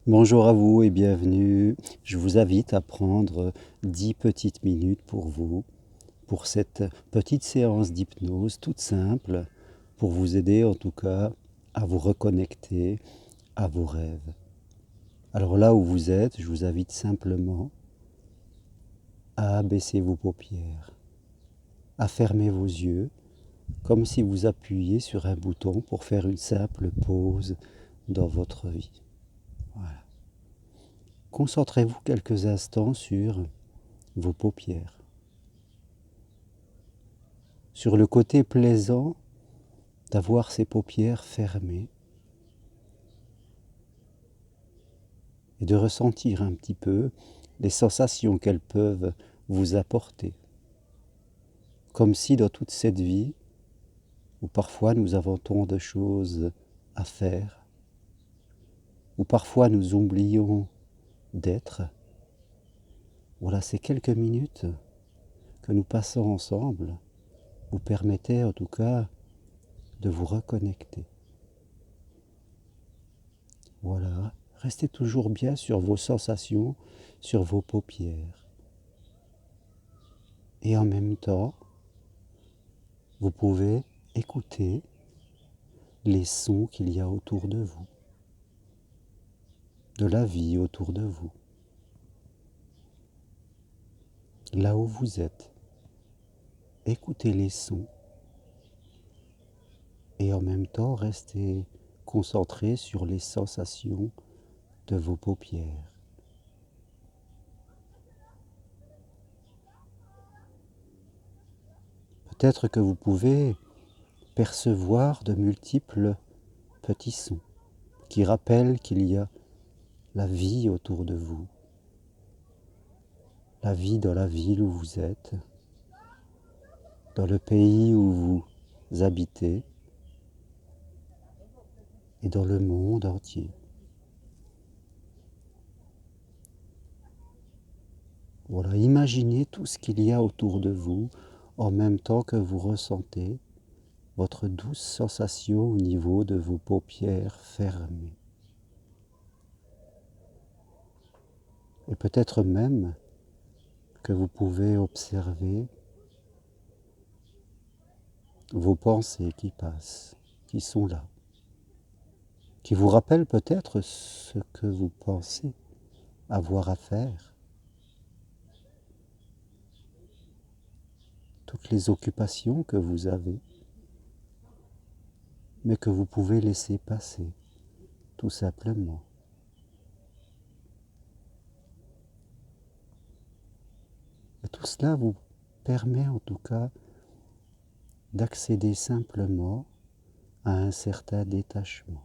Bonjour à vous et bienvenue. Je vous invite à prendre 10 petites minutes pour vous, pour cette petite séance d'hypnose toute simple, pour vous aider en tout cas à vous reconnecter à vos rêves. Alors là où vous êtes, je vous invite simplement à abaisser vos paupières, à fermer vos yeux, comme si vous appuyiez sur un bouton pour faire une simple pause dans votre vie. Voilà. Concentrez-vous quelques instants sur vos paupières, sur le côté plaisant d'avoir ces paupières fermées et de ressentir un petit peu les sensations qu'elles peuvent vous apporter. Comme si dans toute cette vie, où parfois nous avons tant de choses à faire, où parfois nous oublions d'être, voilà, ces quelques minutes que nous passons ensemble vous permettez en tout cas de vous reconnecter. Voilà, restez toujours bien sur vos sensations, sur vos paupières. Et en même temps, vous pouvez écouter les sons qu'il y a autour de vous, de la vie autour de vous, là où vous êtes. Écoutez les sons et en même temps restez concentré sur les sensations de vos paupières. Peut-être que vous pouvez percevoir de multiples petits sons qui rappellent qu'il y a la vie autour de vous, la vie dans la ville où vous êtes, dans le pays où vous habitez et dans le monde entier. Voilà, imaginez tout ce qu'il y a autour de vous en même temps que vous ressentez votre douce sensation au niveau de vos paupières fermées. Et peut-être même que vous pouvez observer vos pensées qui passent, qui sont là, qui vous rappellent peut-être ce que vous pensez avoir à faire, toutes les occupations que vous avez, mais que vous pouvez laisser passer, tout simplement. Et tout cela vous permet en tout cas d'accéder simplement à un certain détachement.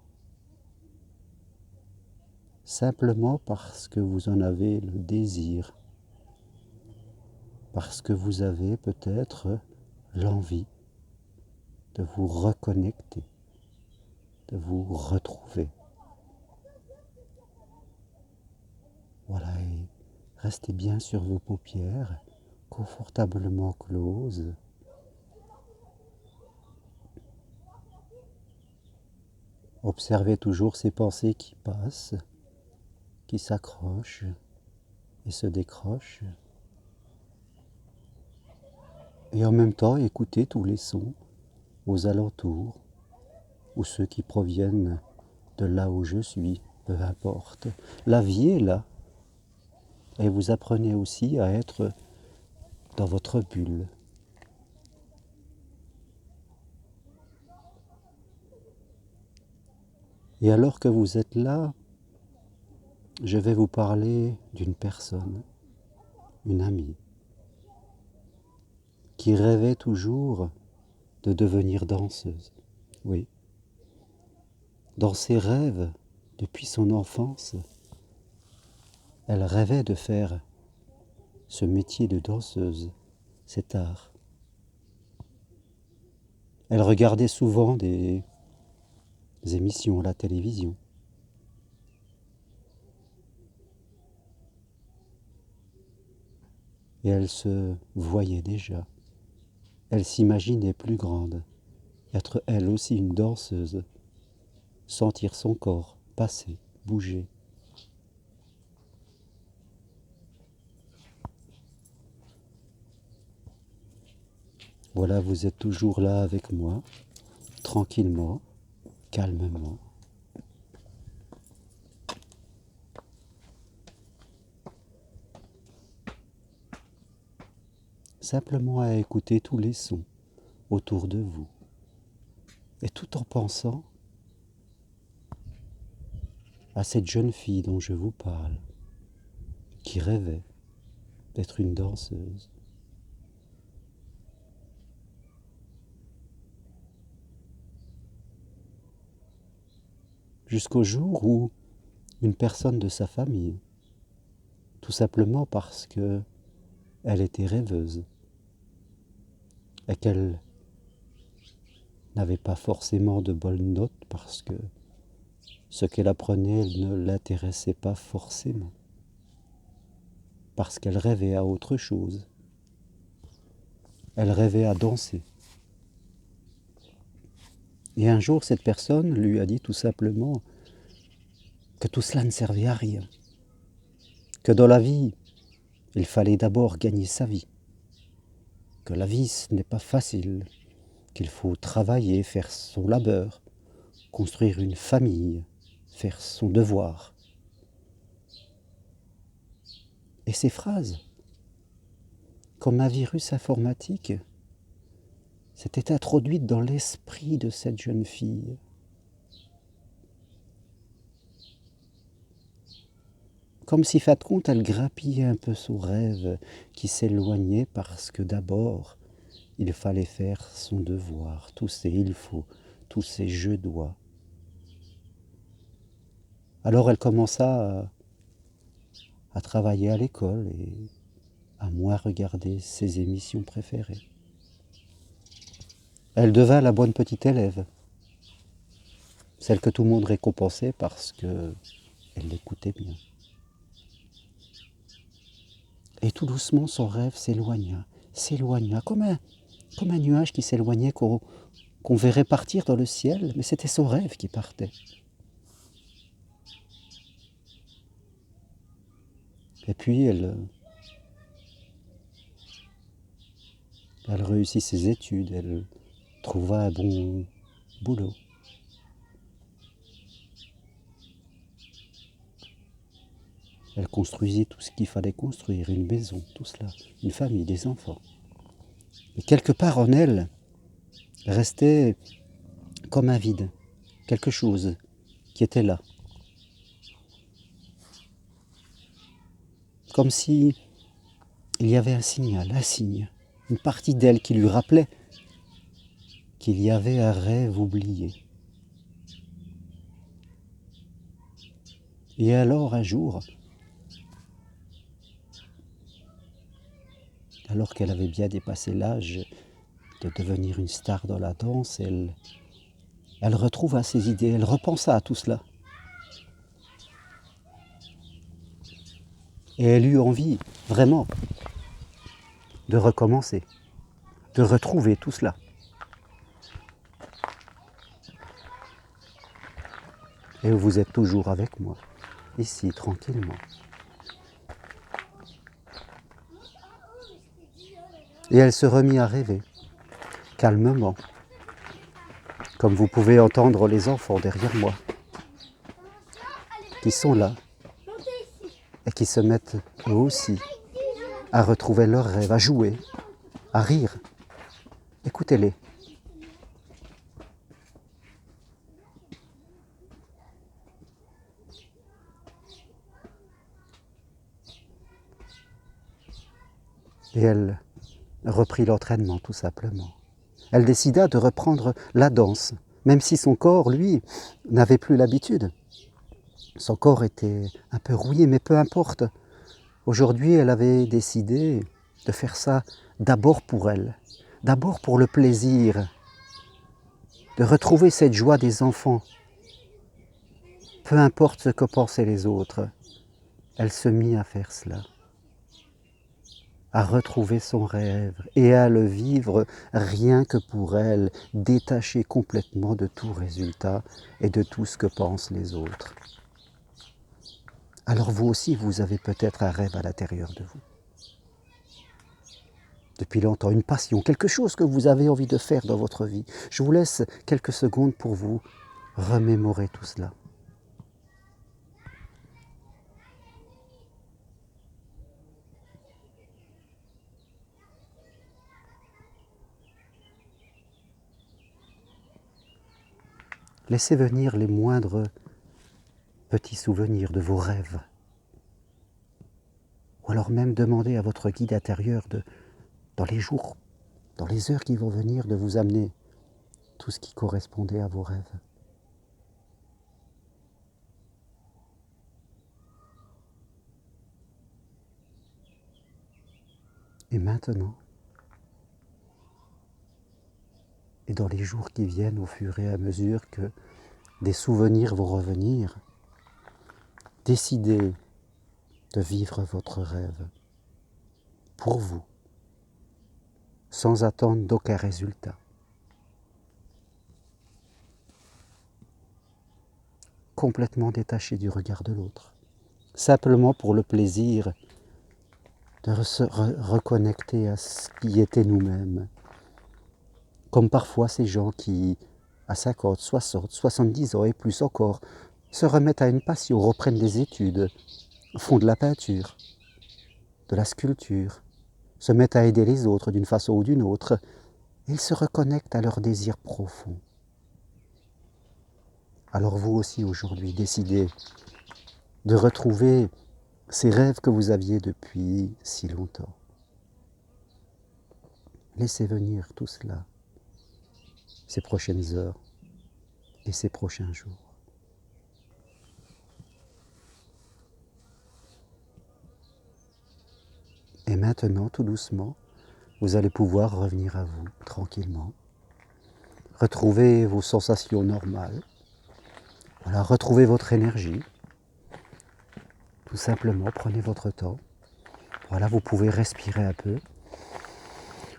Simplement parce que vous en avez le désir, parce que vous avez peut-être l'envie de vous reconnecter, de vous retrouver. Voilà, et restez bien sur vos paupières, confortablement closes. Observez toujours ces pensées qui passent, qui s'accrochent et se décrochent. Et en même temps, écoutez tous les sons aux alentours, ou ceux qui proviennent de là où je suis, peu importe. La vie est là, et vous apprenez aussi à être dans votre bulle. Et alors que vous êtes là, je vais vous parler d'une personne, une amie, qui rêvait toujours de devenir danseuse. Oui, dans ses rêves, depuis son enfance, elle rêvait de faire ce métier de danseuse, cet art. Elle regardait souvent des émissions à la télévision. Et elle se voyait déjà. Elle s'imaginait plus grande, être elle aussi une danseuse, sentir son corps passer, bouger. Voilà, vous êtes toujours là avec moi, tranquillement, calmement. Simplement à écouter tous les sons autour de vous. Et tout en pensant à cette jeune fille dont je vous parle, qui rêvait d'être une danseuse. Jusqu'au jour où une personne de sa famille, tout simplement parce que elle était rêveuse et qu'elle n'avait pas forcément de bonnes notes parce que ce qu'elle apprenait ne l'intéressait pas forcément, parce qu'elle rêvait à autre chose. Elle rêvait à danser. Et un jour, cette personne lui a dit tout simplement que tout cela ne servait à rien, que dans la vie, il fallait d'abord gagner sa vie, que la vie ce n'est pas facile, qu'il faut travailler, faire son labeur, construire une famille, faire son devoir. Et ces phrases, comme un virus informatique, s'étaient introduites dans l'esprit de cette jeune fille. Comme si, fin de compte, elle grappillait un peu son rêve qui s'éloignait parce que d'abord, il fallait faire son devoir, tous ces il faut, tous ces je dois. Alors elle commença à travailler à l'école et à moins regarder ses émissions préférées. Elle devint la bonne petite élève, celle que tout le monde récompensait parce qu'elle l'écoutait bien. Et tout doucement, son rêve s'éloigna, comme un nuage qui s'éloignait, qu'on verrait partir dans le ciel, mais c'était son rêve qui partait. Et puis elle réussit ses études, elle trouva un bon boulot. Elle construisit tout ce qu'il fallait construire, une maison, tout cela, une famille, des enfants. Et quelque part en elle restait comme un vide, quelque chose qui était là. Comme si il y avait un signal, un signe, une partie d'elle qui lui rappelait qu'il y avait un rêve oublié. Et alors un jour, alors qu'elle avait bien dépassé l'âge de devenir une star dans la danse, elle retrouva ses idées, elle repensa à tout cela. Et elle eut envie, vraiment, de recommencer, de retrouver tout cela. Et vous êtes toujours avec moi, ici, tranquillement. Et elle se remit à rêver, calmement, comme vous pouvez entendre les enfants derrière moi, qui sont là, et qui se mettent eux aussi à retrouver leurs rêves, à jouer, à rire. Écoutez-les. Et elle reprit l'entraînement, tout simplement. Elle décida de reprendre la danse, même si son corps, lui, n'avait plus l'habitude. Son corps était un peu rouillé, mais peu importe. Aujourd'hui, elle avait décidé de faire ça d'abord pour elle, d'abord pour le plaisir, de retrouver cette joie des enfants. Peu importe ce que pensaient les autres, elle se mit à faire cela, à retrouver son rêve et à le vivre rien que pour elle, détachée complètement de tout résultat et de tout ce que pensent les autres. Alors vous aussi, vous avez peut-être un rêve à l'intérieur de vous. depuis longtemps, une passion, quelque chose que vous avez envie de faire dans votre vie. Je vous laisse quelques secondes pour vous remémorer tout cela. Laissez venir les moindres petits souvenirs de vos rêves. Ou alors même demandez à votre guide intérieur dans les jours, dans les heures qui vont venir, de vous amener tout ce qui correspondait à vos rêves. Et maintenant, et dans les jours qui viennent, au fur et à mesure que des souvenirs vont revenir, décidez de vivre votre rêve pour vous, sans attendre d'aucun résultat. Complètement détaché du regard de l'autre, simplement pour le plaisir de se reconnecter à ce qui était nous-mêmes. Comme parfois ces gens qui, à 50, 60, 70 ans et plus encore, se remettent à une passion, reprennent des études, font de la peinture, de la sculpture, se mettent à aider les autres d'une façon ou d'une autre. Ils se reconnectent à leur désir profond. Alors vous aussi aujourd'hui, décidez de retrouver ces rêves que vous aviez depuis si longtemps. Laissez venir tout cela, ces prochaines heures et ces prochains jours. Et maintenant, tout doucement, vous allez pouvoir revenir à vous, tranquillement. Retrouver vos sensations normales. Voilà, retrouvez votre énergie. Tout simplement, prenez votre temps. Voilà, vous pouvez respirer un peu.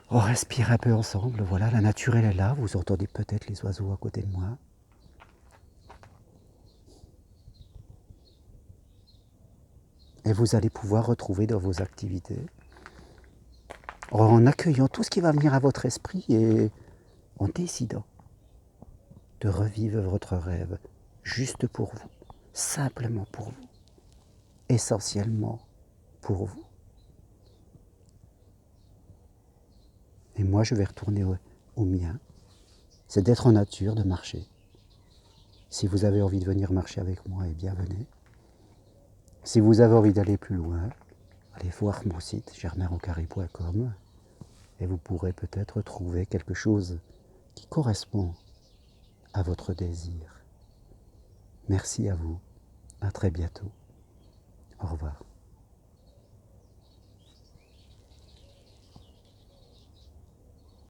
On respire un peu ensemble. Voilà, la nature, elle est là. Vous entendez peut-être les oiseaux à côté de moi. Et vous allez pouvoir retrouver dans vos activités, en accueillant tout ce qui va venir à votre esprit et en décidant de revivre votre rêve juste pour vous, simplement pour vous, essentiellement pour vous. Et moi, je vais retourner au mien, c'est d'être en nature, de marcher. Si vous avez envie de venir marcher avec moi, eh bien venez. Si vous avez envie d'aller plus loin, allez voir mon site germainroncari.com et vous pourrez peut-être trouver quelque chose qui correspond à votre désir. Merci à vous, à très bientôt. Au revoir.